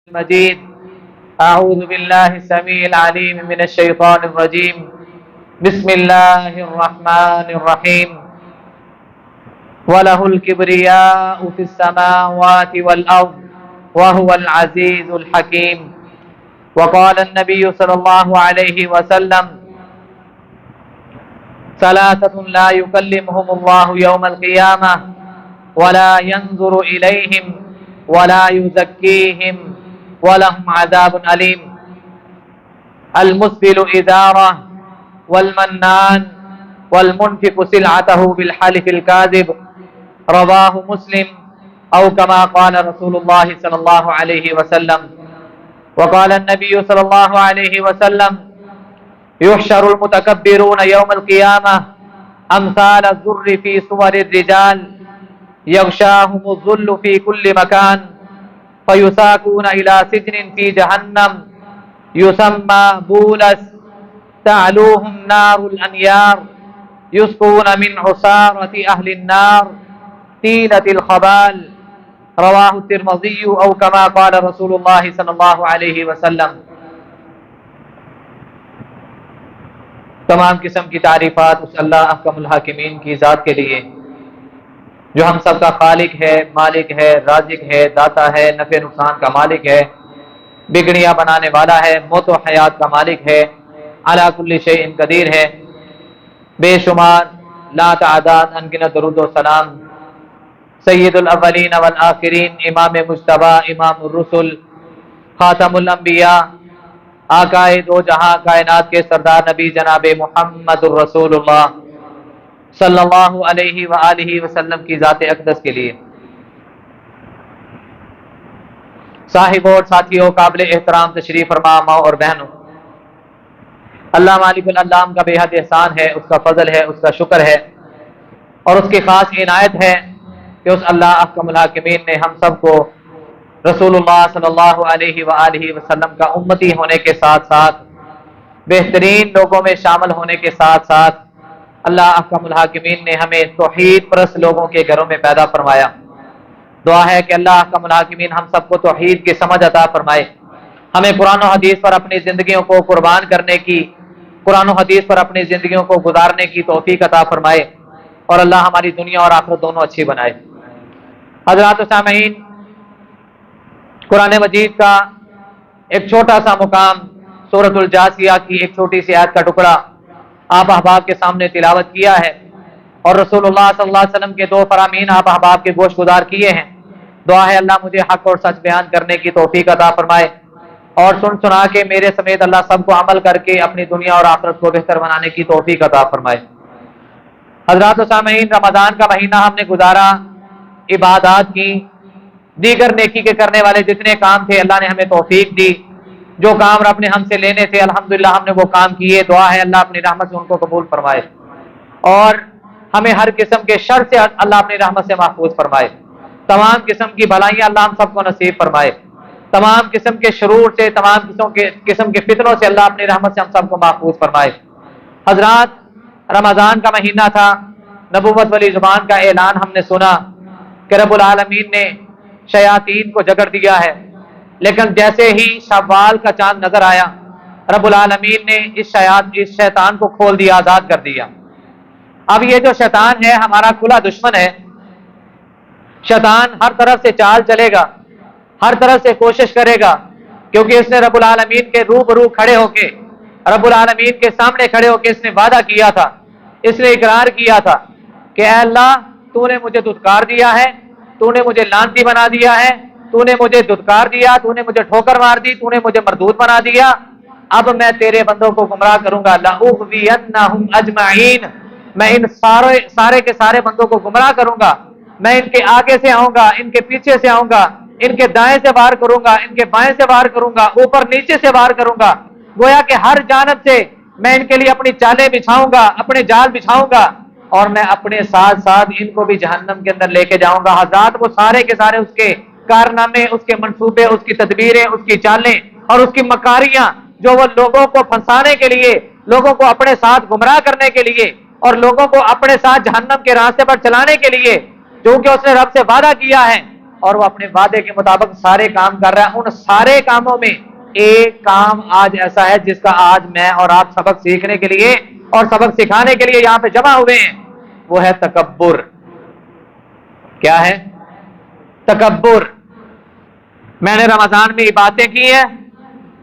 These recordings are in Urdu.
المجيد. أعوذ بالله السميع العليم من الشيطان الرجيم. بسم الله الرحمن الرحيم. وله الكبرياء في السماوات والأرض وهو العزيز الحكيم. وقال النبي صلى الله عليه وسلم: ثلاثة لا يكلمهم الله يوم القيامة ولا ينظر إليهم ولا يزكيهم ولهم عذاب أليم. المسبل إزاره والمنان والمنفق سلعته بالحلف الكاذب. رواه مسلم أو كما قال رسول الله صلى الله عليه وسلم. وقال النبي صلى الله عليه وسلم: يحشر المتكبرون يوم القيامة أمثال الذر في صور الرجال يغشاهم الذل في كل مكان فيساقون إلى سجن في جهنم يسمى بولس تعلوهم نار الأنيار يسقون من عصارة أهل النار طيلة الخبال. رواه الترمذي أو كما قال رسول الله صلی اللہ علیہ وسلم. تمام قسم کی تعریفات اس اللہ احکم الحاکمین کی ذات کے لیے جو ہم سب کا خالق ہے، مالک ہے، رازق ہے، داتا ہے، نفع نقصان کا مالک ہے، بگڑیاں بنانے والا ہے، موت و حیات کا مالک ہے، علی کل شیء قدیر ہے. بے شمار لا تعداد انگنت درود و سلام سید الاولین والآخرین، امام مجتبی، امام الرسل، خاتم الانبیاء، آقائے دو جہاں کائنات کے سردار نبی جناب محمد الرسول اللہ صلی اللہ علیہ وآلہ وسلم کی ذات اقدس کے لیے. صاحب اور ساتھیوں، قابل احترام تشریف فرما ماں اور بہنوں، اللہ مالک الانام کا بے حد احسان ہے، اس کا فضل ہے، اس کا شکر ہے اور اس کی خاص عنایت ہے کہ اس اللہ احکم الحاکمین نے ہم سب کو رسول اللہ صلی اللہ علیہ وآلہ وسلم کا امتی ہونے کے ساتھ ساتھ بہترین لوگوں میں شامل ہونے کے ساتھ ساتھ اللہ احکم الحاکمین نے ہمیں توحید پرست لوگوں کے گھروں میں پیدا فرمایا. دعا ہے کہ اللہ احکم الحاکمین ہم سب کو توحید کی سمجھ عطا فرمائے، ہمیں قرآن و حدیث پر اپنی زندگیوں کو قربان کرنے کی، قرآن و حدیث پر اپنی زندگیوں کو گزارنے کی توفیق عطا فرمائے اور اللہ ہماری دنیا اور آخرت دونوں اچھی بنائے. حضرات و سامعین، قرآن مجید کا ایک چھوٹا سا مقام سورۃ الجاثیہ کی ایک چھوٹی سی آیت کا ٹکڑا آپ احباب کے سامنے تلاوت کیا ہے اور رسول اللہ صلی اللہ علیہ وسلم کے دو فرامین آپ احباب کے گوش گزار کیے ہیں. دعا ہے اللہ مجھے حق اور سچ بیان کرنے کی توفیق عطا فرمائے اور سنا کے میرے سمیت اللہ سب کو عمل کر کے اپنی دنیا اور آخرت کو بہتر بنانے کی توفیق عطا فرمائے. حضرات و سامعین، رمضان کا مہینہ ہم نے گزارا، عبادات کی، دیگر نیکی کے کرنے والے جتنے کام تھے اللہ نے ہمیں توفیق دی. جو کام رب نے ہم سے لینے تھے الحمدللہ ہم نے وہ کام کیے. دعا ہے اللہ اپنی رحمت سے ان کو قبول فرمائے اور ہمیں ہر قسم کے شر سے اللہ اپنی رحمت سے محفوظ فرمائے. تمام قسم کی بھلائیاں اللہ ہم سب کو نصیب فرمائے. تمام قسم کے شرور سے، تمام قسم کے فتنوں سے اللہ اپنی رحمت سے ہم سب کو محفوظ فرمائے. حضرات، رمضان کا مہینہ تھا، نبوت والی زبان کا اعلان ہم نے سنا کہ رب العالمین نے شیاطین کو جگڑ دیا ہے، لیکن جیسے ہی شوال کا چاند نظر آیا رب العالمین نے اس شیطان کو کھول دیا، آزاد کر دیا. اب یہ جو شیطان ہے ہمارا کھلا دشمن ہے. شیطان ہر طرف سے چال چلے گا، ہر طرف سے کوشش کرے گا، کیونکہ اس نے رب العالمین کے روبرو کھڑے ہو کے، رب العالمین کے سامنے کھڑے ہو کے اس نے وعدہ کیا تھا، اس نے اقرار کیا تھا کہ اے اللہ تو نے مجھے دھتکار دیا ہے، تو نے مجھے لعنتی بنا دیا ہے، تو نے مجھے دھتکار دیا، تو نے مجھے ٹھوکر مار دی، تو نے مجھے مردود بنا دیا. اب میں تیرے بندوں کو گمراہ کروں گا. لَأُغْوِيَنَّهُمْ أَجْمَعِينَ، میں ان سارے کے سارے بندوں کو گمراہ کروں گا. میں ان کے آگے سے آؤں گا، ان کے پیچھے سے آؤں گا، ان کے دائیں سے وار کروں گا، ان کے بائیں سے وار کروں گا، اوپر نیچے سے وار کروں گا. گویا کہ ہر جانب سے میں ان کے لیے اپنی چالیں بچھاؤں گا، اپنے جال بچھاؤں گا اور میں اپنے ساتھ ساتھ ان کو بھی جہنم کے اندر لے کے جاؤں گا. حضرات، وہ سارے کے سارے اس کے کارنامے، اس کے منصوبے، اس کی تدبیریں، اس کی چالیں اور اس کی مکاریاں جو وہ لوگوں کو پھنسانے کے لیے، لوگوں کو اپنے ساتھ گمراہ کرنے کے لیے اور لوگوں کو اپنے ساتھ جہنم کے راستے پر چلانے کے لیے، کیونکہ اس نے رب سے وعدہ کیا ہے اور وہ اپنے وعدے کے مطابق سارے کام کر رہا ہے، ان سارے کاموں میں ایک کام آج ایسا ہے جس کا آج میں اور آپ سبق سیکھنے کے لیے اور سبق سکھانے کے لیے یہاں پہ جمع ہوئے ہیں، وہ ہے تکبر۔ کیا ہے؟ تکبر۔ میں نے رمضان میں یہ باتیں کی ہیں،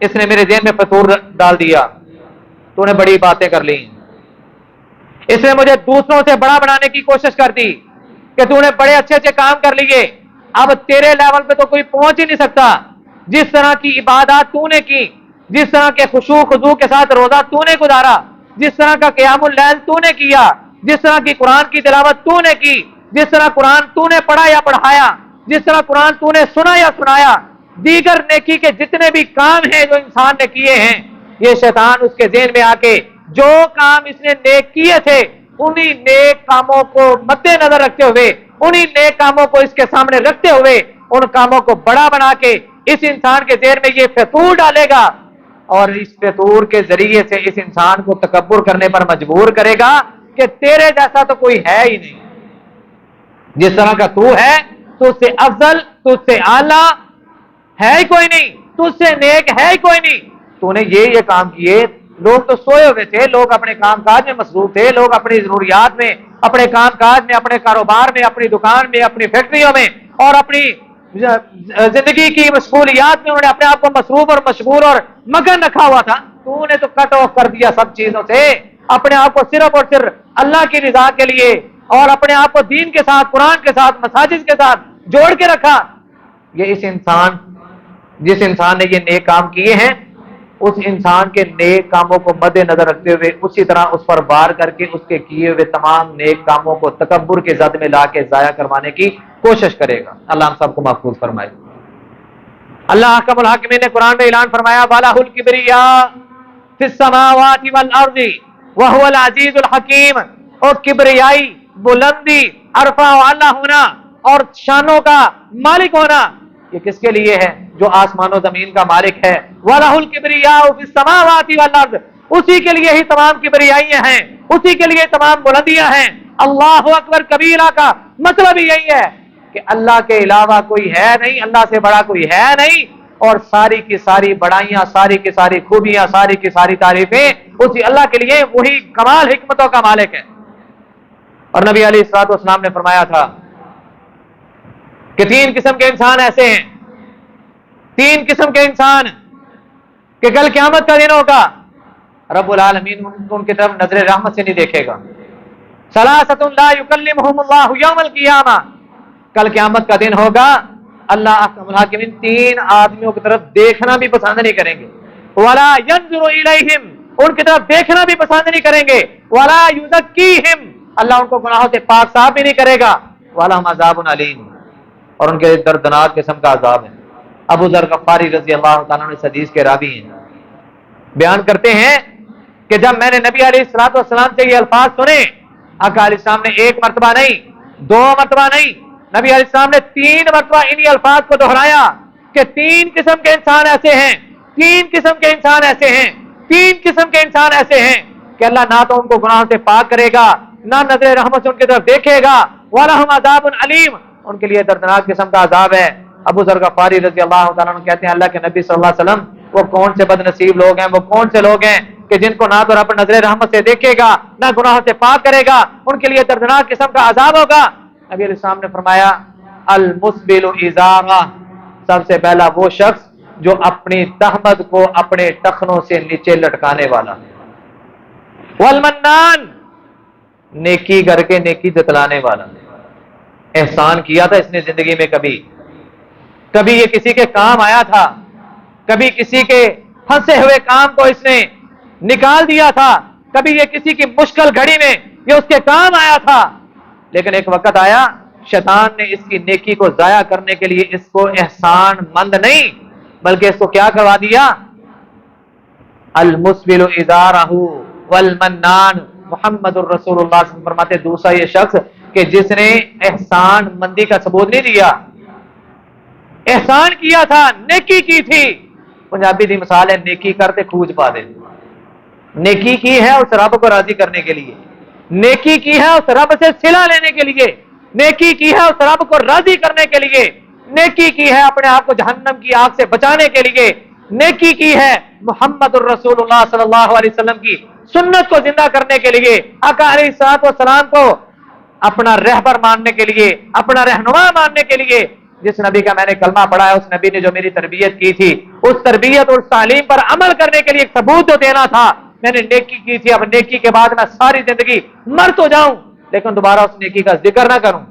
اس نے میرے ذہن میں فطور ڈال دیا، تو نے بڑی باتیں کر لی، اس نے مجھے دوسروں سے بڑا بنانے کی کوشش کر دی کہ تو نے بڑے اچھے اچھے کام کر لیے، اب تیرے لیول پہ تو کوئی پہنچ ہی نہیں سکتا۔ جس طرح کی عبادات تو نے کی، جس طرح کے خشوع خضوع کے ساتھ روزہ تو نے گزارا، جس طرح کا قیام اللیل تو نے کیا، جس طرح کی قرآن کی تلاوت تو نے کی، جس طرح قرآن تو نے پڑھا یا پڑھایا، جس طرح قرآن تو نے سنا یا سنایا، دیگر نیکی کے جتنے بھی کام ہیں جو انسان نے کیے ہیں، یہ شیطان اس کے ذہن میں آ کے جو کام اس نے نیک کیے تھے انہی نیک کاموں کو مد نظر رکھتے ہوئے، انہی نیک کاموں کو اس کے سامنے رکھتے ہوئے ان کاموں کو بڑا بنا کے اس انسان کے ذہن میں یہ فطور ڈالے گا، اور اس فطور کے ذریعے سے اس انسان کو تکبر کرنے پر مجبور کرے گا کہ تیرے جیسا تو کوئی ہے ہی نہیں، جس طرح کا تو ہے تجھ سے افضل، تجھ سے اعلیٰ ہے ہی کوئی نہیں، تجھ سے نیک ہے ہی کوئی نہیں، تو نے یہ کام کیے۔ لوگ تو سوئے ہوئے تھے، لوگ اپنے کام کاج میں مصروف تھے، لوگ اپنی ضروریات میں، اپنے کام کاج میں، اپنے کاروبار میں، اپنی دکان میں، اپنی فیکٹریوں میں اور اپنی زندگی کی مشغولیات میں انہوں نے اپنے آپ کو مصروف اور مشغول اور مگن رکھا ہوا تھا، تو نے تو کٹ آف کر دیا سب چیزوں سے، اپنے آپ کو صرف اور صرف اللہ کی رضا کے لیے اور اپنے آپ کو دین کے ساتھ، قرآن کے ساتھ، مساجد کے ساتھ جوڑ کے رکھا۔ یہ جس انسان نے یہ نیک کام کیے ہیں، اس انسان کے نیک کاموں کو مد نظر رکھتے ہوئے اسی طرح اس پر وار کر کے اس کے کیے ہوئے تمام نیک کاموں کو تکبر کے زد میں لا کے ضائع کروانے کی کوشش کرے گا۔ اللہ ہم سب کو محفوظ فرمائے۔ اللہ احکم الحاکمین نے قرآن میں اعلان فرمایا وَلَهُ الْكِبْرِيَاءُ فِي السَّمَاوَاتِ وَالْأَرْضِ وَهُوَ الْعَزِيزُ الْحَكِيمُ، اور کبریائی، بلندی، عرفہ و اعلیٰ ہونا اور شانوں کا مالک ہونا یہ کس کے لیے ہے؟ جو آسمان و زمین کا مالک ہے۔ وَلَهُ الْكِبْرِيَاءُ فِي السَّمَاوَاتِ وَالْأَرْضِ، اسی کے لیے ہی تمام کبریائیاں ہیں، اسی کے لیے تمام بلندیاں ہیں۔ اللہ اکبر کبیرہ کا مطلب یہی ہے کہ اللہ کے علاوہ کوئی ہے نہیں، اللہ سے بڑا کوئی ہے نہیں، اور ساری کی ساری بڑائیاں، ساری کی ساری خوبیاں، ساری کی ساری تعریفیں اسی اللہ کے لیے، وہی کمال حکمتوں کا مالک ہے۔ اور نبی علیہ الصلوۃ والسلام نے فرمایا تھا کہ 3 قسم کے انسان ایسے ہیں، 3 قسم کے انسان کہ کل قیامت کا دن ہوگا رب العالمین ان کی طرف نظر رحمت سے نہیں دیکھے گا۔ ثلاثۃ لا یکلمہم اللہ یوم القیامہ، کل قیامت کا دن ہوگا، اللہ احکم الحاکمین 3 آدمیوں کی طرف دیکھنا بھی پسند نہیں کریں گے۔ ولا ینظر الیہم، ان کی طرف دیکھنا بھی پسند نہیں کریں گے۔ ولا یزکیہم، اللہ ان کو گناہوں سے پاک صاف بھی نہیں کرے گا۔ ولہم عذاب علیم، اور ان کے دردناک قسم کا عذاب ہے۔ ابو ذر غفاری رضی اللہ تعالیٰ عنہ اس حدیث کے راوی ہیں، بیان کرتے ہیں کہ جب میں نے نبی علیہ الصلوۃ والسلام سے یہ الفاظ سنے، آقا علیہ السلام نے 1 مرتبہ نہیں، 2 مرتبہ نہیں، نبی علیہ السلام نے 3 مرتبہ انہی الفاظ کو دہرایا کہ 3 قسم کے انسان ایسے ہیں، 3 قسم کے انسان ایسے ہیں، 3 قسم کے انسان ایسے ہیں کہ اللہ نہ تو ان کو گناہوں سے پاک کرے گا، نہ نظر رحمت سے ان کی طرف دیکھے گا۔ وَلَهُمْ عَذَابٌ عَلِيمٌ، ان کے لیے دردناک قسم کا عذاب ہے۔ ابو ذر غفاری رضی اللہ تعالیٰ عنہ کہتے ہیں اللہ کے نبی صلی اللہ علیہ وسلم وہ کون سے بد نصیب لوگ ہیں، وہ کون سے لوگ ہیں کہ جن کو نہ تو رب نظر رحمت سے دیکھے گا، نہ گناہوں سے پاک کرے گا، ان کے لیے دردناک قسم کا عذاب ہوگا۔ نبی علیہ السلام نے فرمایا المسبل ازارہ، سب سے پہلا وہ شخص جو اپنی تہمت کو اپنے ٹخنوں سے نیچے لٹکانے والا، والمنان، نیکی کر کے نیکی جتلانے والا، احسان کیا تھا اس نے زندگی میں، کبھی یہ کسی کے کام آیا تھا، کبھی کسی کے پھنسے ہوئے کام کو اس نے نکال دیا تھا، کبھی یہ کسی کی مشکل گھڑی میں یہ اس کے کام آیا تھا، لیکن ایک وقت آیا شیطان نے اس کی نیکی کو ضائع کرنے کے لیے اس کو احسان مند نہیں بلکہ اس کو کیا کروا دیا، المسبل ازارہ والمنان، محمد الرسول اللہ صلی اللہ علیہ وسلم فرماتے دوسرا یہ شخص کہ جس نے احسان مندی کا ثبوت نہیں دیا، احسان کیا تھا، نیکی کی تھی، پنجابی دی مثال ہے نیکی کرتے کھوج پا دے، نیکی کی ہے اس رب کو راضی کرنے کے لیے، نیکی کی ہے اس رب سے صلہ لینے کے لیے، نیکی کی ہے اس رب کو راضی کرنے کے لیے، نیکی کی ہے اپنے آپ کو جہنم کی آگ سے بچانے کے لیے، نیکی کی ہے محمد الرسول اللہ صلی اللہ علیہ وسلم کی سنت کو زندہ کرنے کے لیے، آقا علیہ الصلوۃ والسلام کو اپنا رہبر ماننے کے لیے، اپنا رہنما ماننے کے لیے۔ جس نبی کا میں نے کلمہ پڑھا ہے، اس نبی نے جو میری تربیت کی تھی، اس تربیت اور تعلیم پر عمل کرنے کے لیے ایک ثبوت تو دینا تھا۔ میں نے نیکی کی تھی، اب نیکی کے بعد میں ساری زندگی مر تو جاؤں لیکن دوبارہ اس نیکی کا ذکر نہ کروں،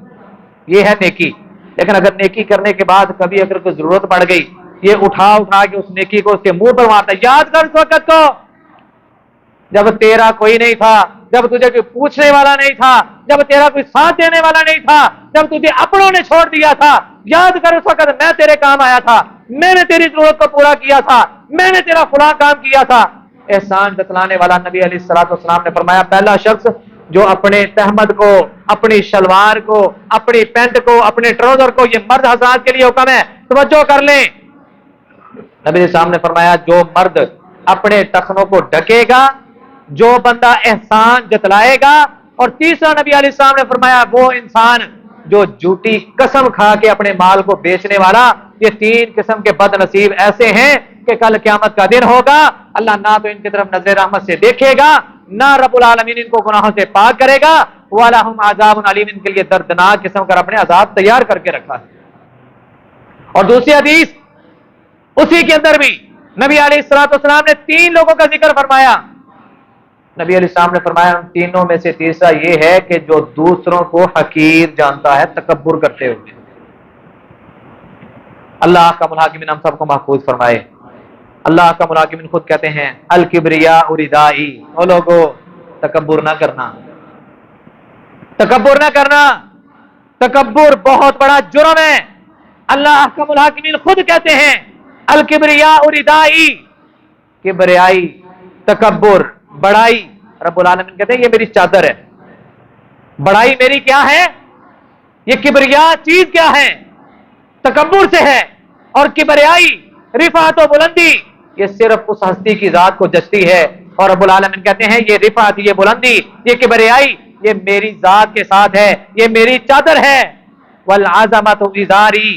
یہ ہے نیکی۔ لیکن اگر نیکی کرنے کے بعد کبھی اگر کوئی ضرورت پڑ گئی، یہ اٹھا کے اس نیکی کو اس کے منہ پر مارتا، یاد کر اس وقت کو جب تیرا کوئی نہیں تھا، جب تجھے کوئی پوچھنے والا نہیں تھا، جب تیرا کوئی ساتھ دینے والا نہیں تھا، جب تجھے اپنوں نے چھوڑ دیا تھا۔ یاد کر اس وقت میں تیرے کام آیا تھا، میں نے تیری ضرورت کو پورا کیا تھا، میں نے تیرا فلاں کام کیا تھا۔ احسان جتلانے والا نبی علیہ الصلوۃ والسلام نے فرمایا پہلا شخص جو اپنے تہمد کو، اپنی شلوار کو، اپنی پینٹ کو، اپنے ٹراؤزر کو، یہ مرد حضرات کے لیے حکم ہے، توجہ کر لیں۔ نبی علیہ السلام نے فرمایا جو مرد اپنے ٹخنوں کو ڈھکے گا، جو بندہ احسان جتلائے گا، اور تیسرا نبی علیہ السلام نے فرمایا وہ انسان جو جھوٹی قسم کھا کے اپنے مال کو بیچنے والا۔ یہ تین قسم کے بد نصیب ایسے ہیں کہ کل قیامت کا دن ہوگا، اللہ نہ تو ان کی طرف نظر رحمت سے دیکھے گا، نہ رب العالمین ان کو گناہوں سے پاک کرے گا، وَلَهُمْ عَذَابٌ عَلِيمٌ، ان کے لیے دردناک قسم کا اپنے عذاب تیار کر کے رکھا ہے۔ اور دوسری حدیث اسی کے اندر بھی نبی علیہ الصلوۃ والسلام نے تین لوگوں کا ذکر فرمایا۔ نبی علیہ السلام نے فرمایا ان تینوں میں سے تیسرا یہ ہے کہ جو دوسروں کو حقیر جانتا ہے تکبر کرتے ہوئے۔ اللہ کا ملاقمین ہم سب کو محفوظ فرمائے۔ اللہ کا ملاقمین خود کہتے ہیں الکبریاء ردائی، او لوگو تکبر نہ کرنا، تکبر نہ کرنا، تکبر بہت بڑا جرم ہے۔ اللہ کا ملاقمین خود کہتے ہیں الکبریاء ردائی، کبریائی، تکبر، بڑائی، رب العالمین کہتے ہیں یہ میری چادر ہے۔ بڑائی میری کیا ہے؟ یہ کبریا چیز کیا ہے؟ تکبر سے ہے۔ اور کبریائی، رفعت و بلندی، یہ صرف اس ہستی کی ذات کو جچتی ہے، اور رب العالمین کہتے ہیں یہ رفعت، یہ بلندی، یہ کبریائی، یہ میری ذات کے ساتھ ہے، یہ میری چادر ہے۔ والعظمت ازاری،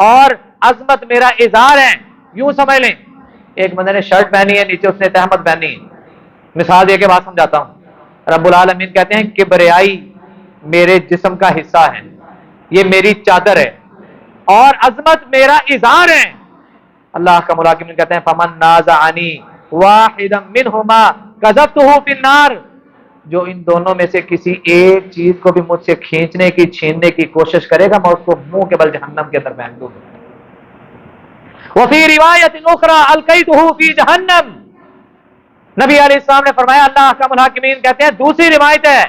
اور عظمت میرا ازار ہے۔ یوں سمجھ لیں ایک بندے نے شرٹ پہنی ہے، نیچے اس نے تہمت پہنی ہے، مثال دے کے بات سمجھاتا ہوں۔ رب العالمین کہتے ہیں کبریائی میرے جسم کا حصہ ہے، یہ میری چادر ہے، اور عظمت میرا ازار ہے۔ اللہ کا ملاقمین کہتے ہیں فمن نازعنی واحدا منہما قذفته فی النار، جو ان دونوں میں سے کسی ایک چیز کو بھی مجھ سے کھینچنے کی، چھیننے کی کوشش کرے گا، میں اس کو منہ کے بل جہنم کے اندر پھینک دوں گا۔ وفی روایت اخری القیتہ فی جہنم، نبی علیہ السلام نے فرمایا، اللہ کا ملاقمین کہتے ہیں دوسری روایت ہے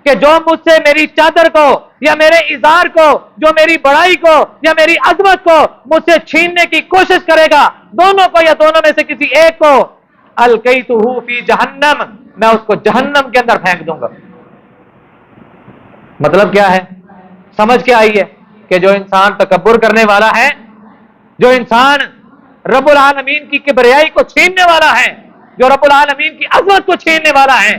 کہ جو مجھ سے میری چادر کو یا میرے ازار کو، جو میری بڑائی کو یا میری عظمت کو مجھ سے چھیننے کی کوشش کرے گا، دونوں کو یا دونوں میں سے کسی ایک کو، القیتہ فی جہنم، میں اس کو جہنم کے اندر پھینک دوں گا۔ مطلب کیا ہے؟ سمجھ کے آئی ہے کہ جو انسان تکبر کرنے والا ہے، جو انسان رب العالمین کی کبریائی کو چھیننے والا ہے، جو رب العالمین کی عظمت کو چھیننے والا ہے،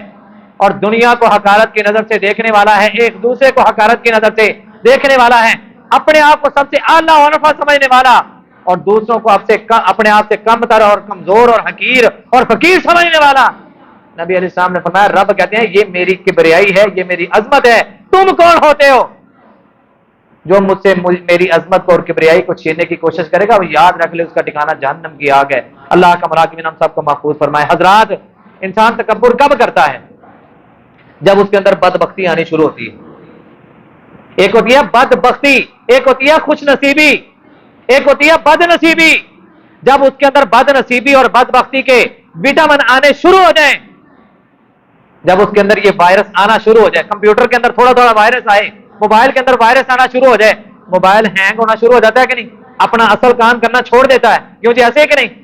اور دنیا کو حقارت کی نظر سے دیکھنے والا ہے، ایک دوسرے کو حقارت کی نظر سے دیکھنے والا ہے، اپنے آپ کو سب سے اعلیٰ اور رفع سمجھنے والا، اور دوسروں کو اپنے آپ سے کم تر اور کمزور اور حقیر اور فقیر سمجھنے والا، نبی علیہ السلام نے فرمایا رب کہتے ہیں یہ میری کبریائی ہے، یہ میری عظمت ہے، تم کون ہوتے ہو جو مجھ سے میری عظمت کو اور کبریائی کو چھیننے کی کوشش کرے گا؟ وہ یاد رکھ لے اس کا ٹھکانہ جہنم کی آگ ہے۔ اللہ کا مراقبین ہم سب کو محفوظ فرمائے۔ حضرات، انسان تکبر کب کرتا ہے؟ جب اس کے اندر بدبختی آنی شروع ہوتی ہے۔ ایک ہوتی ہے بدبختی، ایک ہوتی ہے خوش نصیبی، ایک ہوتی ہے بد نصیبی۔ جب اس کے اندر بد نصیبی اور بدبختی کے وٹامن آنے شروع ہو جائیں، جب اس کے اندر یہ وائرس آنا شروع ہو جائے، کمپیوٹر کے اندر تھوڑا تھوڑا وائرس آئے، موبائل کے اندر وائرس آنا شروع ہو جائے، موبائل ہینگ ہونا شروع ہو جاتا ہے کہ نہیں؟ اپنا اصل کام کرنا چھوڑ دیتا ہے، کیوں جی ایسے ہے کہ نہیں؟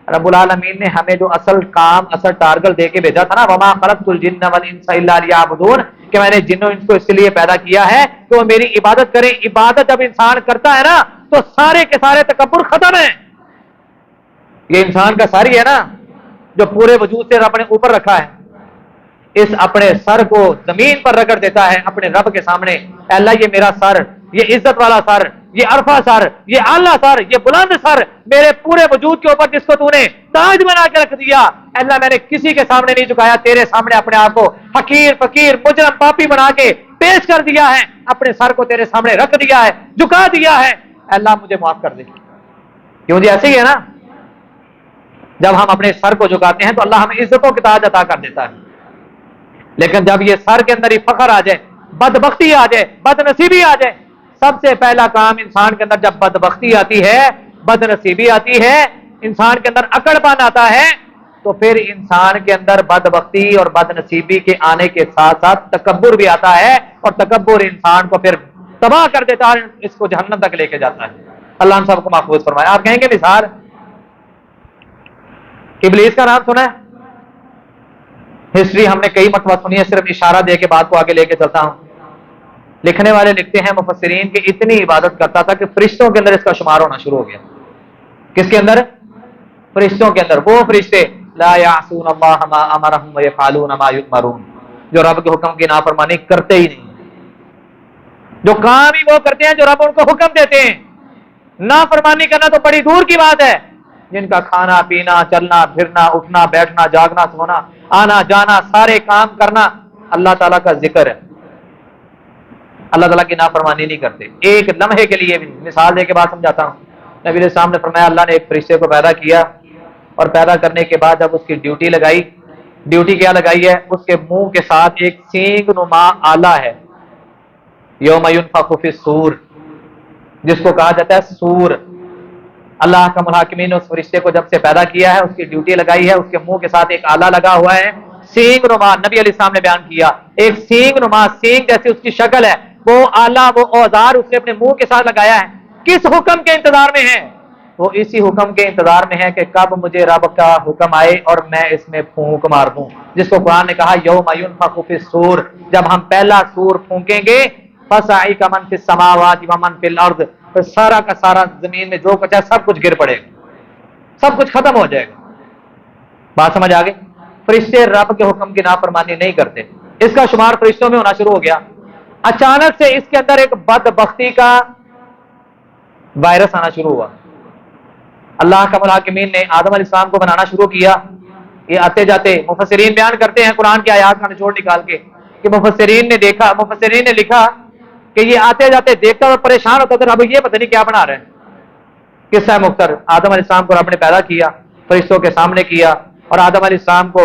رب العالمین نے ہمیں جو اصل کام، اصل ٹارگٹ دے کے بھیجا تھا نا، وما خلقت الجن والانس الا لیعبدون، کہ میں نے جنوں انس کو اس لیے پیدا کیا ہے کہ وہ میری عبادت کریں۔ عبادت جب انسان کرتا ہے نا تو سارے کے سارے تکبر ختم ہیں۔ یہ انسان کا سر ہی ہے نا جو پورے وجود سے رب نے اوپر رکھا ہے، اس اپنے سر کو زمین پر رگڑ دیتا ہے اپنے رب کے سامنے، اے اللہ یہ میرا سر، یہ عزت والا سر، یہ عرفہ سر، یہ اعلیٰ سر، یہ بلند سر، میرے پورے وجود کے اوپر جس کو تو نے تاج بنا کے رکھ دیا، اللہ میں نے کسی کے سامنے نہیں جھکایا، تیرے سامنے اپنے آپ کو حقیر فقیر مجرم پاپی بنا کے پیش کر دیا ہے، اپنے سر کو تیرے سامنے رکھ دیا ہے، جھکا دیا ہے، اللہ مجھے معاف کر دے۔ کیوں جی ایسے ہی ہے نا، جب ہم اپنے سر کو جھکاتے ہیں تو اللہ ہمیں عزتوں کی تاج عطا کر دیتا ہے، لیکن جب یہ سر کے اندر ہی فخر آ جائے، بدبختی آ جائے، بد نصیبی آ جائے، سب سے پہلا کام انسان کے اندر جب بدبختی آتی ہے، بد نصیبی آتی ہے، انسان کے اندر اکڑ پن آتا ہے، تو پھر انسان کے اندر بدبختی اور بد نصیبی کے آنے کے ساتھ ساتھ تکبر بھی آتا ہے، اور تکبر انسان کو پھر تباہ کر دیتا ہے، اس کو جہنم تک لے کے جاتا ہے۔ اللہ ہم سب کو محفوظ فرمائے۔ آپ کہیں گے مثال، ابلیس کا نام سنا ہے؟ ہسٹری ہم نے کئی مرتبہ سنی ہے، صرف اشارہ دے کے بات کو آگے لے کے چلتا ہوں۔ لکھنے والے لکھتے ہیں مفسرین کہ اتنی عبادت کرتا تھا کہ فرشتوں کے اندر اس کا شمار ہونا شروع ہو گیا۔ کس کے اندر؟ فرشتوں کے اندر۔ وہ فرشتے لا یعصون اللہ ما امرهم ویفعلون ما یؤمرون، جو رب کے حکم کی نافرمانی کرتے ہی نہیں، جو کام ہی وہ کرتے ہیں جو رب ان کو حکم دیتے ہیں۔ نافرمانی کرنا تو بڑی دور کی بات ہے، جن کا کھانا پینا، چلنا پھرنا، اٹھنا بیٹھنا، جاگنا سونا، آنا جانا، سارے کام کرنا اللہ تعالیٰ کا ذکر ہے، اللہ تعالیٰ کی نافرمانی نہیں کرتے ایک لمحے کے لیے بھی۔ مثال دے کے بات سمجھاتا ہوں۔ نبی علیہ السلام نے فرمایا اللہ نے ایک فرشتے کو پیدا کیا، اور پیدا کرنے کے بعد جب اس کی ڈیوٹی لگائی، ڈیوٹی کیا لگائی ہے؟ اس کے منہ کے ساتھ ایک سینگ نما آلہ ہے، یوم ینفخ فی الصور، جس کو کہا جاتا ہے سور۔ اللہ کا الحاکمین نے اس فرشتے کو جب سے پیدا کیا ہے، اس کی ڈیوٹی لگائی ہے، اس کے منہ کے ساتھ ایک آلہ لگا ہوا ہے، سینگ نما۔ نبی علیہ السلام نے بیان کیا ایک سینگ نما، سینگ جیسی اس کی شکل ہے، وہ آلہ، وہ اوزار اس نے اپنے منہ کے ساتھ لگایا ہے۔ کس حکم کے انتظار میں ہے؟ وہ اسی حکم کے انتظار میں ہے کہ کب مجھے رب کا حکم آئے اور میں اس میں پھونک مار دوں، جس کو قرآن نے کہا یوم ینفخ فی الصور، جب ہم پہلا سور پھونکیں گے، فصعق من فی السماوات ومن فی الارض، پھر سارا کا سارا زمین میں جو کچھ ہے سب کچھ گر پڑے گا، سب کچھ ختم ہو جائے گا۔ بات سمجھ آ گئی؟ فرشتے رب کے حکم کی نافرمانی نہیں کرتے، اس کا شمار فرشتوں میں ہونا شروع ہو گیا۔ اچانک سے اس کے اندر ایک بدبختی کا وائرس آنا شروع ہوا۔ اللہ کا الحاکمین نے آدم علیہ السلام کو بنانا شروع کیا۔ یہ آتے جاتے مفسرین بیان کرتے ہیں قرآن کی آیات کا نچوڑ نکال کے کہ مفسرین نے لکھا کہ یہ آتے جاتے دیکھتا اور پریشان ہوتا تھا، رب یہ پتہ نہیں کیا بنا رہے ہیں۔ قصہ مختصر، آدم علیہ السلام کو رب نے پیدا کیا، فرشتوں کے سامنے کیا، اور آدم علیہ السلام کو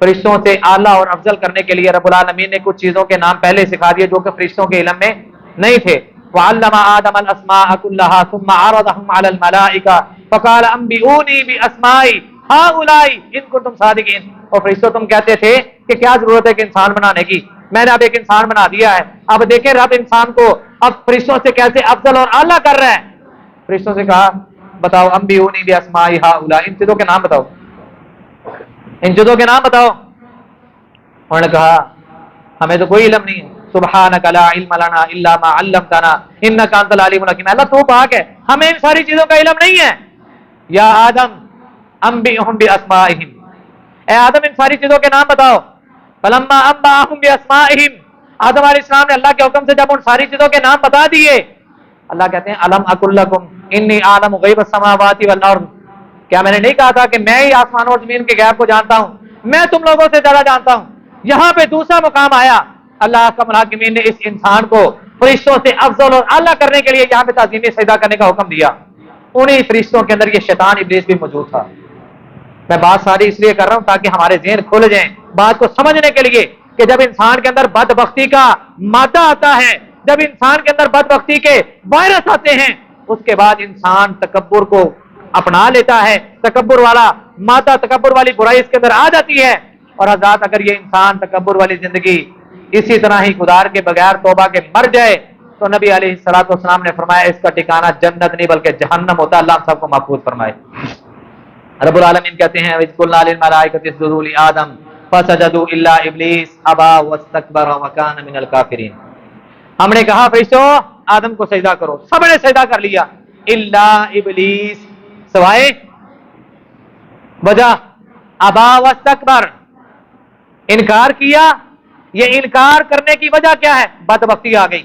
فرشتوں سے اعلیٰ اور افضل کرنے کے لیے رب العالمین نے کچھ چیزوں کے نام پہلے سکھا دیے جو کہ فرشتوں کے علم میں نہیں تھے۔ وعلم آدم الاسماء كلها ثم عرضهم على الملائكة فقال انبئوني باسماء هؤلاء ان كنتم صادقين۔ اور فرشتوں تم کہتے تھے کہ کیا ضرورت ہے کہ انسان بنانے کی، میں نے اب ایک انسان بنا دیا ہے، اب دیکھیں رب انسان کو اب فرشتوں سے کیسے افضل اور اعلیٰ کر رہا ہے۔ فرشتوں سے کہا بتاؤ انبئوني باسماء هؤلاء، ان چیزوں کے نام بتاؤ، ان چیزوں کے نام بتاؤ۔ انہوں نے کہا ہمیں تو کوئی علم نہیں ہے، سبحانک لا علم لنا الا ما علمتنا انک انت العلیم الحکیم، اللہ تو پاک ہے، ہمیں ان ساری چیزوں کا علم نہیں ہے۔ یا آدم انبئہم باسمائہم، اے آدم ان ساری چیزوں کے نام بتاؤ۔ فلما انبأہم باسمائہم، آدم علیہ السلام نے اللہ کے حکم سے جب ان ساری چیزوں کے نام بتا دیے، اللہ کہتے ہیں الم اقل لکم انی اعلم غیب السماوات والارض، کیا میں نے نہیں کہا تھا کہ میں ہی آسمانوں اور زمین کے غیب کو جانتا ہوں، میں تم لوگوں سے زیادہ جانتا ہوں۔ یہاں پہ دوسرا مقام آیا، اللہ کا الحاکمین نے اس انسان کو فرشتوں سے افضل اور اعلیٰ کرنے کے لیے یہاں پہ تعظیمی سجدہ کرنے کا حکم دیا۔ انہی فرشتوں کے اندر یہ شیطان ابلیس بھی موجود تھا۔ میں بات ساری اس لیے کر رہا ہوں تاکہ ہمارے ذہن کھل جائیں بات کو سمجھنے کے لیے کہ جب انسان کے اندر بدبختی کا مادہ آتا ہے، جب انسان کے اندر بدبختی کے وائرس آتے ہیں، اس کے بعد انسان تکبر کو اپنا لیتا ہے، تکبر والا مادہ، تکبر والی برائی اس کے اندر آ جاتی ہے۔ اور حضرات اگر یہ انسان تکبر والی زندگی اسی طرح ہی گزار کے بغیر توبہ کے مر جائے تو نبی علیہ الصلوۃ والسلام نے فرمایا اس کا ٹھکانہ جنت نہیں بلکہ جہنم ہوتا ہے۔ اللہ ہم سب کو محفوظ فرمائے۔ رب العالمین کہتے ہیں وَإِذْ قُلْنَا لِلْمَلَائِكَةِ اسْجُدُوا لِآدَمَ فَسَجَدُوا إِلَّا إِبْلِيسَ أَبَىٰ وَاسْتَكْبَرَ وَكَانَ مِنَ الْكَافِرِينَ، ہم نے کہا فرشتوں آدم کو سجدہ کرو، سب نے سجدہ کر لیا، الا ابلیس، سوائے وجہ ابا واستکبر، انکار کیا۔ یہ انکار کرنے کی وجہ کیا ہے؟ بدبختی آ گئی۔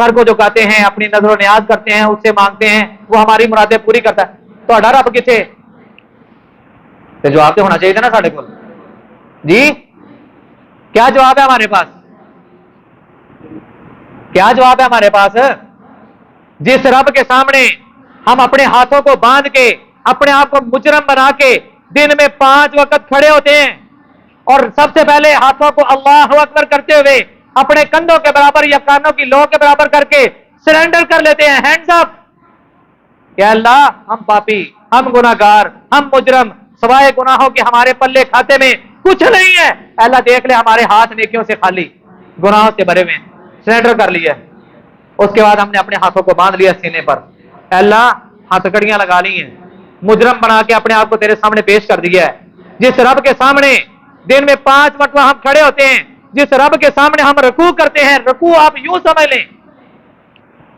سر کو جھکاتے ہیں, اپنی نظر و نیاز کرتے ہیں, اس سے مانگتے ہیں, وہ ہماری مرادیں پوری کرتا ہے. تو رب کتنے جواب تو ہونا چاہیے تھا نا سارے کو. جی کیا جواب ہے ہمارے پاس؟ کیا جواب ہے ہمارے پاس؟ جس رب کے سامنے ہم اپنے ہاتھوں کو باندھ کے اپنے آپ کو مجرم بنا کے دن میں 5 وقت کھڑے ہوتے ہیں اور سب سے پہلے ہاتھوں کو اللہ اکبر کرتے ہوئے اپنے کندھوں کے برابر یا کانوں کی لو کے برابر کر کے سرنڈر کر لیتے ہیں, ہینڈز اپ, کہ اللہ ہم پاپی, ہم گناہگار, ہم مجرم, سوائے گناہوں کے ہمارے پلے کھاتے میں کچھ نہیں ہے. اللہ دیکھ لے ہمارے ہاتھ نیکیوں سے خالی, گناہوں سے بھرے ہوئے, سرنڈر کر لیا. اس کے بعد ہم نے اپنے ہاتھوں کو باندھ لیا سینے پر, اللہ ہتھکڑیاں لگا لی ہیں, مجرم بنا کے اپنے آپ کو تیرے سامنے پیش کر دیا ہے. جس رب کے سامنے دن میں 5 مرتبہ ہم کھڑے ہوتے ہیں, جس رب کے سامنے ہم رکوع کرتے ہیں, رکوع آپ یوں سمجھ لیں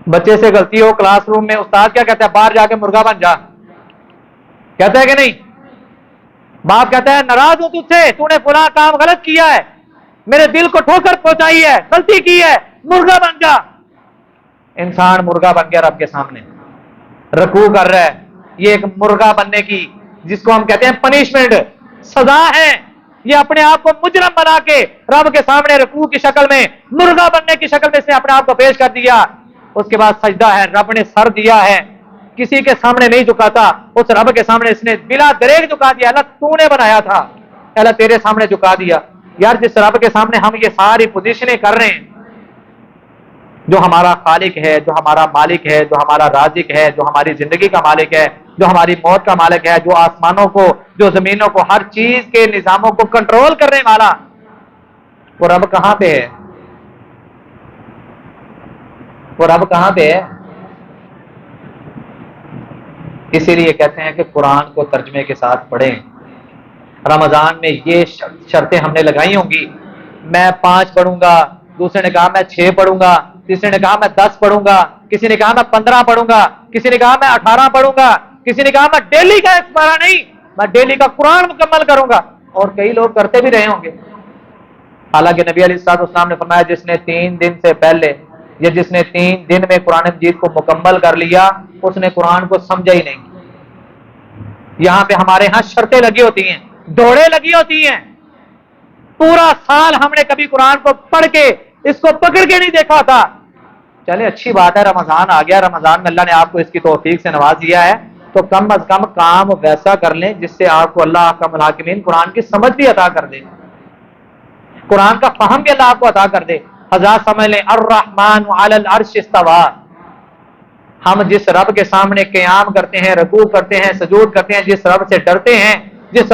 بچے سے غلطی ہو کلاس روم میں, استاد کیا کہتا ہے؟ باہر جا کے مرغا بن جا, کہتا ہے کہ نہیں؟ باپ کہتا ہے ناراض ہوں تجھ سے, تو نے فلاں کام غلط کیا ہے, میرے دل کو ٹھوکر پہنچائی ہے, غلطی کی ہے, مرغا بن جا. انسان مرغا بن گیا رب کے سامنے, رکوع کر رہا ہے. یہ ایک مرغا بننے کی, جس کو ہم کہتے ہیں پنشمنٹ, سزا ہے. یہ اپنے آپ کو مجرم بنا کے رب کے سامنے رکوع کی شکل میں, مرغا بننے کی شکل میں اس نے اپنے آپ کو پیش کر دیا. اس کے بعد سجدہ ہے, رب نے سر دیا ہے, کسی کے سامنے نہیں جھکاتا, اس رب کے سامنے اس نے بلا دریغ جھکا دیا. اللہ تو نے بنایا تھا, اللہ تیرے سامنے جھکا دیا. یار جس رب کے سامنے ہم یہ ساری پوزیشنیں کر رہے ہیں, جو ہمارا خالق ہے, جو ہمارا مالک ہے, جو ہمارا رازق ہے, جو ہماری زندگی کا مالک ہے, جو ہماری موت کا مالک ہے, جو آسمانوں کو, جو زمینوں کو, ہر چیز کے نظاموں کو کنٹرول کرنے والا, وہ رب کہاں پہ ہے؟ وہ رب کہاں پہ ہے؟ اسی لیے کہتے ہیں کہ قرآن کو ترجمے کے ساتھ پڑھیں. رمضان میں یہ شرطیں ہم نے لگائی ہوں گی, میں 5 پڑھوں گا, دوسرے نے کہا میں 6 پڑھوں گا, تیسرے نے کہا میں 10 پڑھوں گا, کسی نے کہا میں 15 پڑھوں گا, کسی نے کہا میں 18 پڑھوں گا, کسی نے کہا میں ڈیلی کا ایکسپارہ نہیں, میں ڈیلی کا قرآن مکمل کروں گا. اور کئی لوگ کرتے بھی رہے ہوں گے. حالانکہ نبی علیہ الصلوۃ والسلام نے فرمایا جس نے 3 دن سے پہلے یا جس نے 3 دن میں قرآن مجید کو مکمل کر لیا, اس نے قرآن کو سمجھا ہی نہیں. یہاں پہ ہمارے ہاں شرطیں لگی ہوتی ہیں, دوڑے لگی ہوتی ہیں, پورا سال ہم نے کبھی قرآن کو پڑھ کے اس کو پکڑ کے نہیں دیکھا تھا. چلے اچھی بات ہے, رمضان آ گیا, رمضان میں اللہ نے آپ کو اس کی توفیق سے نواز دیا ہے, تو کم از کم کام ویسا کر لیں جس سے آپ کو اللہ کا الحاکمین قرآن کی سمجھ بھی عطا کر دے, قرآن کا فہم بھی اللہ آپ کو عطا کر دے. حضرات سمجھ لیں الرحمن علی العرش استوى, ہم جس رب کے سامنے قیام کرتے ہیں, رکوع کرتے ہیں, سجود کرتے ہیں, جس رب سے ڈرتے ہیں, جس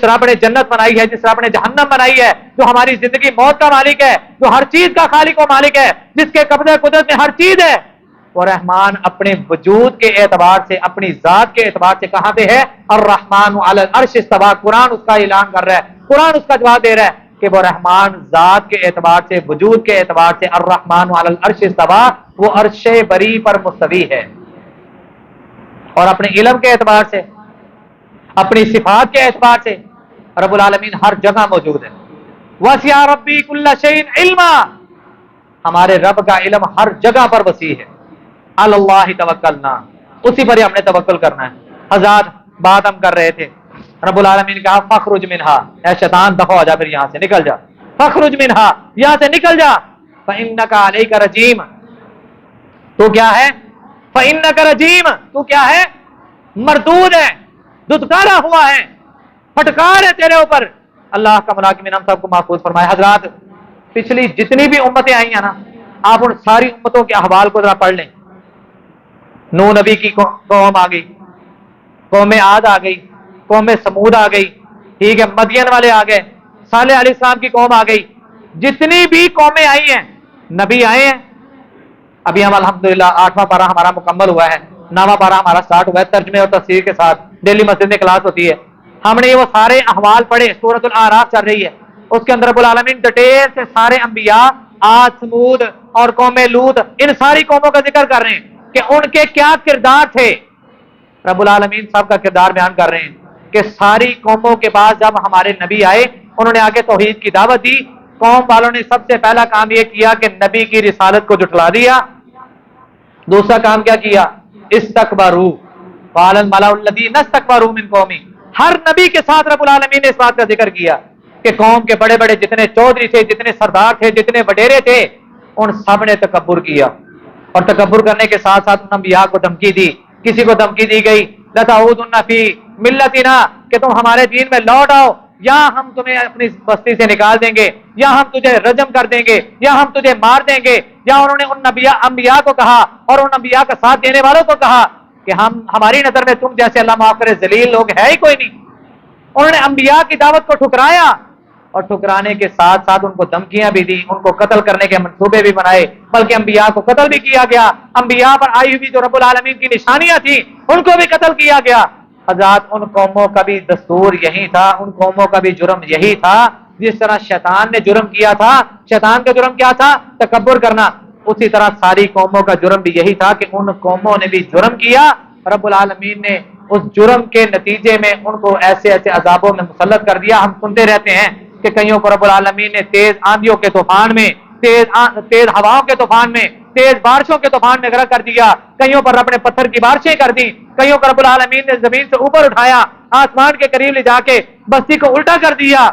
رب نے جنت بنائی ہے, جس رب نے جہنم بنائی ہے, جو ہماری زندگی موت کا مالک ہے, جو ہر چیز کا خالق و مالک ہے, جس کے قبضہ قدرت میں ہر چیز ہے, وہ رحمان اپنے وجود کے اعتبار سے, اپنی ذات کے اعتبار سے کہاں پہ ہے؟ الرحمن علی العرش استوى. قرآن اس کا اعلان کر رہا ہے, قرآن اس کا جواب دے رہا ہے کہ وہ رحمان ذات کے اعتبار سے, وجود کے اعتبار سے, الرحمن علی العرش استوى, وہ عرش بری پر مستوی ہے. اور اپنے علم کے اعتبار سے, اپنی صفات کے اعتبار سے رب العالمین ہر جگہ موجود ہے. وسع ربی کل شیء علما, ہمارے رب کا علم ہر جگہ پر وسیع ہے. اللہ توکلنا, اسی پر ہی ہم نے توکل کرنا ہے. حضرات بات ہم کر رہے تھے, رب العالمین کہا فخرج منہا, اے شیطان دفع ہو جا, پھر یہاں سے نکل جا, فخرج منہا, یہاں سے نکل جا, فإنک علیک رجیم, تو کیا ہے؟ فإنک رجیم, تو کیا ہے؟ مردود ہے, دتکارا ہوا ہے, پھٹکار ہے تیرے اوپر. اللہ کا ملاکمین ہم سب کو محفوظ فرمائے. حضرات پچھلی جتنی بھی امتیں آئی ہیں نا, آپ ان ساری امتوں کے احوال کو ذرا پڑھ لیں. نوح نبی کی قوم آ گئی, قوم عاد آ گئی, قوم سمود آ گئی, ٹھیک ہے, مدین والے آ گئے, صالح علیہ السلام کی قوم آ گئی. جتنی بھی قومیں آئی ہیں, نبی آئے ہیں. ابھی ہم الحمدللہ 8واں پارہ ہمارا مکمل ہوا ہے, 9واں پارہ ہمارا سٹارٹ ہوا ہے, ترجمے اور تفسیر کے ساتھ ڈیلی مسجد میں کلاس ہوتی ہے. ہم نے وہ سارے احوال پڑھے, سورۃ الاعراف چل رہی ہے, اس کے اندر رب العالمین ڈیٹیل سے سارے انبیاء, عاد, سمود اور قوم لوط, ان ساری قوموں کا ذکر کر رہے ہیں کہ ان کے کیا کردار تھے. رب العالمین سب کا کردار بیان کر رہے ہیں کہ ساری قوموں کے بعد جب ہمارے نبی آئے, انہوں نے آگے توحید کی دعوت دی, قوم والوں نے سب سے پہلا کام یہ کیا کہ نبی کی رسالت کو جھٹلا دیا. دوسرا کام کیا کیا؟ استکبروا قال الملأ الذین استکبروا من قومی. ہر نبی کے ساتھ رب العالمین نے اس بات کا ذکر کیا کہ قوم کے بڑے بڑے جتنے چودھری تھے، جتنے سردار تھے، جتنے وڈیرے تھے، ان سب نے تکبر کیا. اور تکبر کرنے کے ساتھ ساتھ انبیاء کو دھمکی دی. کسی کو دھمکی دی گئی لتعودن فی ملتنا کہ تم ہمارے دین میں لوٹ آؤ، یا ہم تمہیں اپنی بستی سے نکال دیں گے، یا ہم تجھے رجم کر دیں گے، یا ہم تجھے مار دیں گے. یا انہوں نے ان انبیاء کو کہا اور ان انبیاء کا ساتھ دینے والوں کو کہا کہ ہماری نظر میں تم جیسے اللہ معاف کرے ذلیل لوگ ہے ہی کوئی نہیں. انہوں نے انبیاء کی دعوت کو ٹھکرایا اور ٹھکرانے کے ساتھ ساتھ ان کو دھمکیاں بھی دی، ان کو قتل کرنے کے منصوبے بھی بنائے، بلکہ انبیاء کو قتل بھی کیا گیا. انبیاء پر آئی ہوئی جو رب العالمین کی نشانیاں تھیں ان کو بھی قتل کیا گیا. حضرات ان قوموں کا بھی دستور یہی تھا، ان قوموں کا بھی جرم یہی تھا. جس طرح شیطان نے جرم کیا تھا، شیطان کا جرم کیا تھا؟ تکبر کرنا. اسی طرح ساری قوموں کا جرم بھی یہی تھا کہ ان قوموں نے بھی جرم کیا. رب العالمین نے اس جرم کے نتیجے میں ان کو ایسے ایسے عذابوں میں مسلط کر دیا. ہم سنتے رہتے ہیں کہ کئیوں کو رب العالمین نے تیز آندھیوں کے طوفان میں، تیز ہواؤں کے طوفان میں، تیز بارشوں کے طوفان میں غرق کر دیا. کئیوں پر رب نے پتھر کی بارشیں کر دی. کئیوں کو رب العالمین نے زمین سے اوپر اٹھایا، آسمان کے قریب لے جا کے بستی کو الٹا کر دیا.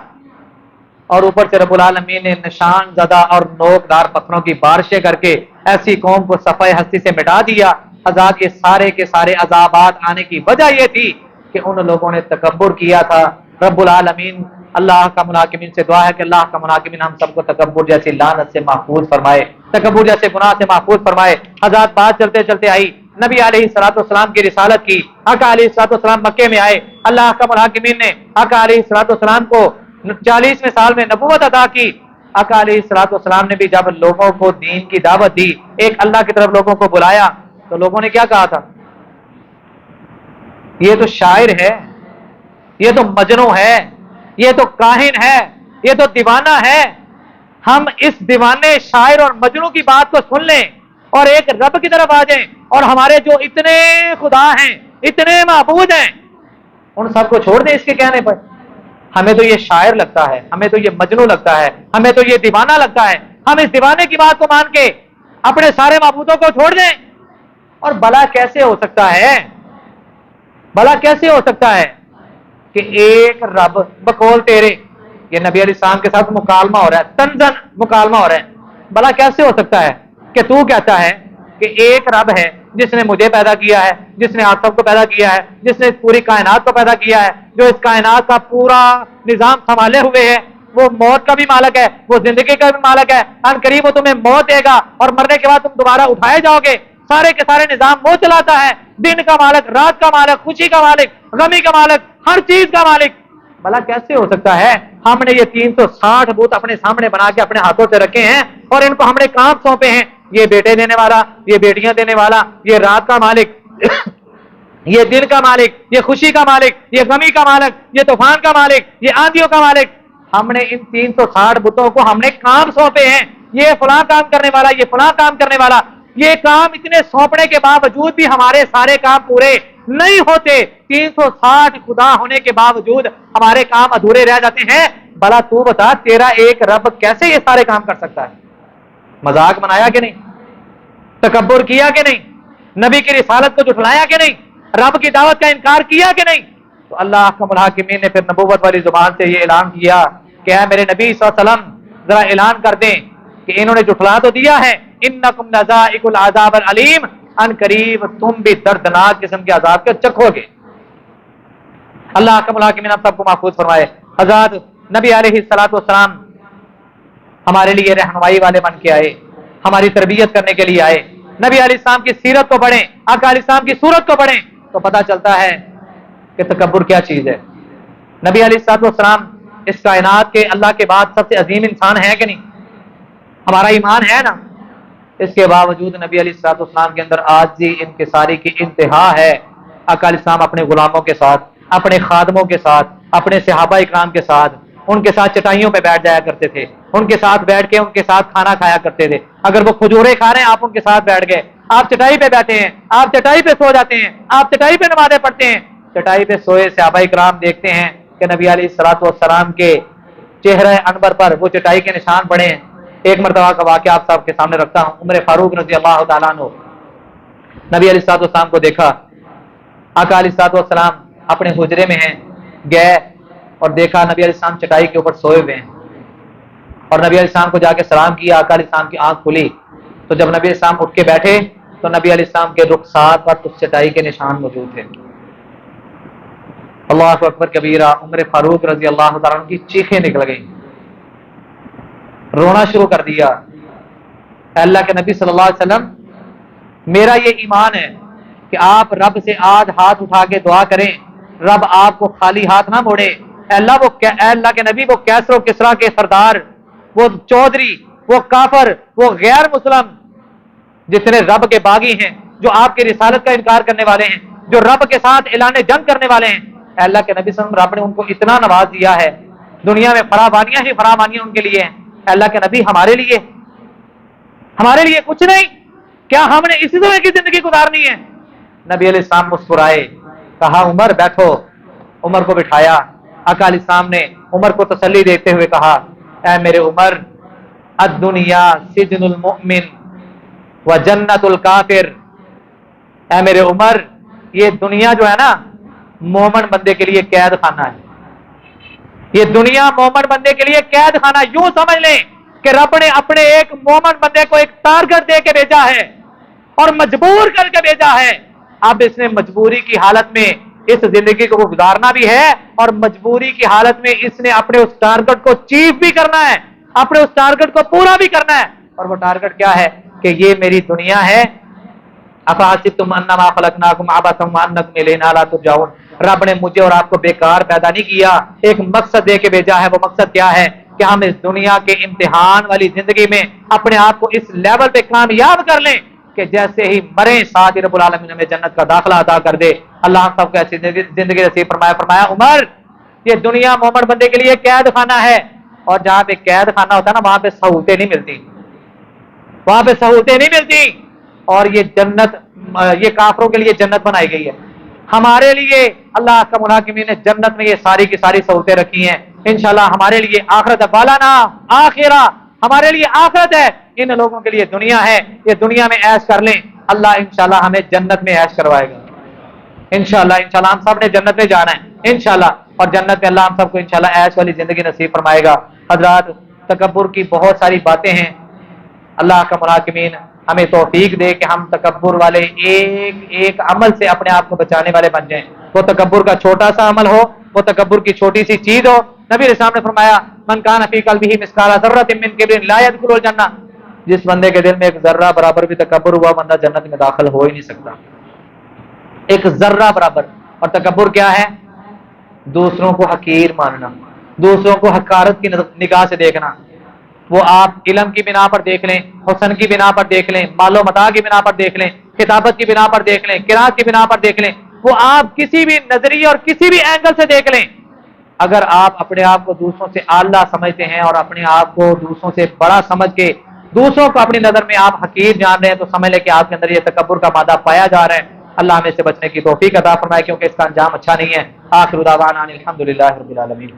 اور اوپر سے رب العالمین نے نشان زدہ اور نوکدار پتھروں کی بارشیں کر کے ایسی قوم کو صفحہ ہستی سے مٹا دیا. حضرات یہ سارے کے سارے عذابات آنے کی وجہ یہ تھی کہ ان لوگوں نے تکبر کیا تھا. رب العالمین اللہ کا مناکمین سے دعا ہے کہ اللہ کا مناکمین ہم سب کو تکبر جیسی لعنت سے محفوظ فرمائے، تکبر جیسے گناہ سے محفوظ فرمائے. حضرات بات چلتے چلتے آئی نبی علیہ الصلوۃ والسلام کی رسالت کی. آقا علیہ الصلوۃ والسلام مکے میں آئے. اللہ کا مناکمین نے آقا علیہ الصلوۃ والسلام کو 40ویں سال میں نبوت عطا کی. آقا علیہ الصلوۃ والسلام نے بھی جب لوگوں کو دین کی دعوت دی، ایک اللہ کی طرف لوگوں کو بلایا، تو لوگوں نے کیا کہا تھا؟ یہ تو شاعر ہے، یہ تو مجنوں ہے، یہ تو کاہن ہے، یہ تو دیوانہ ہے. ہم اس دیوانے شاعر اور مجنوں کی بات کو سن لیں اور ایک رب کی طرف آ جائیں، اور ہمارے جو اتنے خدا ہیں، اتنے معبود ہیں، ان سب کو چھوڑ دیں اس کے کہنے پر. ہمیں تو یہ شاعر لگتا ہے، ہمیں تو یہ مجنوں لگتا ہے، ہمیں تو یہ دیوانہ لگتا ہے. ہم اس دیوانے کی بات کو مان کے اپنے سارے معبودوں کو چھوڑ دیں. اور بھلا کیسے ہو سکتا ہے، بھلا کیسے ہو سکتا ہے کہ ایک رب بقول تیرے، یہ نبی علیہ السلام کے ساتھ مکالمہ ہو رہا ہے، تنزن مکالمہ ہو رہا ہے. بھلا کیسے ہو سکتا ہے کہ تو کہتا ہے کہ ایک رب ہے جس نے مجھے پیدا کیا ہے، جس نے آپ سب کو پیدا کیا ہے، جس نے پوری کائنات کو پیدا کیا ہے، جو اس کائنات کا پورا نظام سنبھالے ہوئے ہے، وہ موت کا بھی مالک ہے، وہ زندگی کا بھی مالک ہے. ان قریب وہ تمہیں موت دے گا اور مرنے کے بعد تم دوبارہ اٹھائے جاؤ گے. سارے کے سارے نظام وہ چلاتا ہے، دن کا مالک، رات کا مالک، خوشی کا مالک، غمی کا مالک، ہر چیز کا مالک. بھلا کیسے ہو سکتا ہے؟ ہم نے یہ 360 بت اپنے سامنے بنا کے اپنے ہاتھوں سے رکھے ہیں اور ان کو ہم نے کام سونپے ہیں. یہ بیٹے دینے والا، یہ بیٹیاں دینے والا، یہ رات کا مالک، یہ دن کا مالک، یہ خوشی کا مالک، یہ غمی کا مالک، یہ طوفان کا مالک، یہ آندھیوں کا مالک. ہم نے ان 360 بتوں کو ہم نے کام سونپے ہیں. یہ فلاں کام کرنے والا، یہ فلاں کام کرنے والا. یہ کام اتنے سونپنے کے باوجود بھی ہمارے سارے کام پورے نہیں ہوتے. 360 خدا ہونے کے باوجود ہمارے کام ادھورے رہ جاتے ہیں. بھلا تو بتا تیرا ایک رب کیسے یہ سارے کام کر سکتا ہے؟ مذاق بنایا کہ نہیں؟ تکبر کیا کہ نہیں؟ نبی کی رسالت کو جھٹلایا کہ نہیں؟ رب کی دعوت کا انکار کیا کہ نہیں؟ تو اللہ کا الحاکمین نے پھر نبوت والی زبان سے یہ اعلان کیا کہ اے میرے نبی صلی اللہ علیہ وسلم ذرا اعلان کر دیں کہ انہوں نے جھٹلا تو دیا ہے، انکم لذائق العذاب العلیم، ان قریب تم بھی دردناک قسم کے عذاب کے چکھو گے. اللہ کا الحاکمین آپ سب کو محفوظ فرمائے. حضرات نبی علیہ الصلوۃ والسلام ہمارے لیے رہنمائی والے بن کے آئے، ہماری تربیت کرنے کے لیے آئے. نبی علیہ السلام کی سیرت کو پڑھیں، آقا علیہ السلام کی صورت کو پڑھیں تو پتہ چلتا ہے کہ تکبر کیا چیز ہے. نبی علیہ الصلوۃ والسلام اس کائنات کے اللہ کے بعد سب سے عظیم انسان ہے کہ نہیں؟ ہمارا ایمان ہے نا. اس کے باوجود نبی علیہ الصلوۃ والسلام کے اندر عاجزی انکساری کی انتہا ہے. آقا علیہ السلام اپنے غلاموں کے ساتھ، اپنے خادموں کے ساتھ، اپنے صحابہ اکرام کے ساتھ، ان کے ساتھ چٹائیوں پہ بیٹھ جایا کرتے تھے، ان کے ساتھ بیٹھ کے ان کے ساتھ کھانا کھایا کرتے تھے. اگر وہ کھجورے کھا رہے ہیں آپ ان کے ساتھ بیٹھ گئے، آپ چٹائی پہ بیٹھے ہیں، آپ چٹائی پہ سو جاتے ہیں، آپ چٹائی پہ نمازیں پڑھتے ہیں. چٹائی پہ سوئے صحابہ اکرام دیکھتے ہیں کہ نبی علیہ الصلوۃ والسلام کے چہرہ انور پر وہ چٹائی کے نشان پڑے ہیں۔ ایک مرتبہ کا واقعہ آپ صاحب کے سامنے رکھتا ہوں۔ عمر فاروق رضی اللہ تعالیٰ عنہ نبی علیہ الصلوۃ والسلام کو دیکھا، آقا علیہ الصلوۃ والسلام اپنے حجرے میں ہیں، گئے اور دیکھا نبی علیہ السلام چٹائی کے اوپر سوئے ہوئے ہیں، اور نبی علیہ السلام کو جا کے سلام کیا۔ آقا علیہ السلام کی آنکھ کھلی تو جب نبی علیہ السلام اٹھ کے بیٹھے تو نبی علیہ السلام کے رخسار پر اس چٹائی کے نشان موجود تھے۔ اللہ اکبر کبیرہ، عمر فاروق رضی اللہ تعالیٰ عنہ کی چیخیں نکل گئیں، رونا شروع کر دیا۔ اے اللہ کے نبی صلی اللہ علیہ وسلم، میرا یہ ایمان ہے کہ آپ رب سے آج ہاتھ اٹھا کے دعا کریں، رب آپ کو خالی ہاتھ نہ موڑے۔ اے اللہ کے نبی، وہ کیسر و کسرا کے سردار، وہ چودھری، وہ کافر، وہ غیر مسلم جتنے رب کے باغی ہیں، جو آپ کی رسالت کا انکار کرنے والے ہیں، جو رب کے ساتھ اعلان جنگ کرنے والے ہیں، اے اللہ کے نبی صلی اللہ علیہ وسلم، رب نے ان کو اتنا نواز دیا ہے، دنیا میں فراوانیاں ہی فراوانیاں ان کے لیے ہیں۔ اے اللہ کے نبی، ہمارے لیے کچھ نہیں، کیا ہم نے اسی طرح کی زندگی گزارنی ہے؟ نبی علیہ السلام مسکرائے، کہا عمر بیٹھو، عمر کو بٹھایا۔ آقا علیہ السلام نے عمر کو تسلی دیتے ہوئے کہا، اے میرے عمر، الدنیا سجن المؤمن و جنت الکافر، اے میرے عمر، یہ دنیا جو ہے نا، مومن بندے کے لیے قید خانہ ہے۔ یہ دنیا مومن بندے کے لیے قید خانہ، یوں سمجھ لیں کہ رب نے اپنے ایک مومن بندے کو ایک ٹارگٹ دے کے بھیجا ہے اور مجبور کر کے بھیجا ہے۔ اب اس نے مجبوری کی حالت میں اس زندگی کو گزارنا بھی ہے، اور مجبوری کی حالت میں اس نے اپنے اس ٹارگٹ کو چیف بھی کرنا ہے، اپنے اس ٹارگٹ کو پورا بھی کرنا ہے۔ اور وہ ٹارگٹ کیا ہے؟ کہ یہ میری دنیا ہے۔ افحسبتم انما خلقناکم عبثا وانکم الینا لا ترجعون، رب نے مجھے اور آپ کو بیکار پیدا نہیں کیا، ایک مقصد دے کے بھیجا ہے۔ وہ مقصد کیا ہے؟ کہ ہم اس دنیا کے امتحان والی زندگی میں اپنے آپ کو اس لیول پہ کامیاب کر لیں کہ جیسے ہی مریں ساتھ ہی رب العالمین ہمیں جنت کا داخلہ عطا کر دے۔ اللہ ہم سب کو ایسی زندگی نصیب فرمایا۔ فرمایا عمر، یہ دنیا مومن بندے کے لیے قید خانہ ہے، اور جہاں پہ قید خانہ ہوتا ہے نا، وہاں پہ سہولتیں نہیں ملتی، وہاں پہ سہولتیں نہیں ملتی، اور یہ جنت، یہ کافروں کے لیے جنت بنائی گئی ہے۔ ہمارے لیے اللہ کا مناکمین نے جنت میں یہ ساری کی ساری سہولتیں رکھی ہیں۔ انشاءاللہ ہمارے لیے آخرت ہے، بالانا آخرہ، ہمارے لیے آخرت ہے، ان لوگوں کے لیے دنیا ہے۔ یہ دنیا میں عیش کر لیں، اللہ انشاءاللہ ہمیں جنت میں عیش کروائے گا۔ انشاءاللہ ہم سب نے جنت میں جانا ہے انشاءاللہ، اور جنت میں اللہ ہم سب کو انشاءاللہ عیش والی زندگی نصیب فرمائے گا۔ حضرات، تکبر کی بہت ساری باتیں ہیں، اللہ کا مراقبین ہمیں توفیق دے کہ ہم تکبر والے ایک ایک عمل سے اپنے آپ کو بچانے والے بن جائیں۔ وہ تکبر کا چھوٹا سا عمل ہو، وہ تکبر کی چھوٹی سی چیز ہو۔ نبی علیہ السلام نے فرمایا، من کان فی قلبہ مثقال ذرۃ من کبر لا يدخل الجنہ، جس بندے کے دل میں ایک ذرہ برابر بھی تکبر ہوا، بندہ جنت میں داخل ہو ہی نہیں سکتا، ایک ذرہ برابر۔ اور تکبر کیا ہے؟ دوسروں کو حقیر ماننا، دوسروں کو حقارت کی نگاہ سے دیکھنا۔ وہ آپ علم کی بنا پر دیکھ لیں، حسن کی بنا پر دیکھ لیں، مال و متاع کی بنا پر دیکھ لیں، خطابت کی بنا پر دیکھ لیں، قرات کی بنا پر دیکھ لیں، وہ آپ کسی بھی نظریے اور کسی بھی اینگل سے دیکھ لیں، اگر آپ اپنے آپ کو دوسروں سے اعلیٰ سمجھتے ہیں اور اپنے آپ کو دوسروں سے بڑا سمجھ کے دوسروں کو اپنی نظر میں آپ حقیر جان رہے ہیں، تو سمجھ لیں کہ آپ کے اندر یہ تکبر کا مادہ پایا جا رہا ہے۔ اللہ ہمیں سے بچنے کی توفیق عطا فرمائے، کیونکہ اس کا انجام اچھا نہیں ہے۔ آخر دعوانا الحمدللہ رب العالمین۔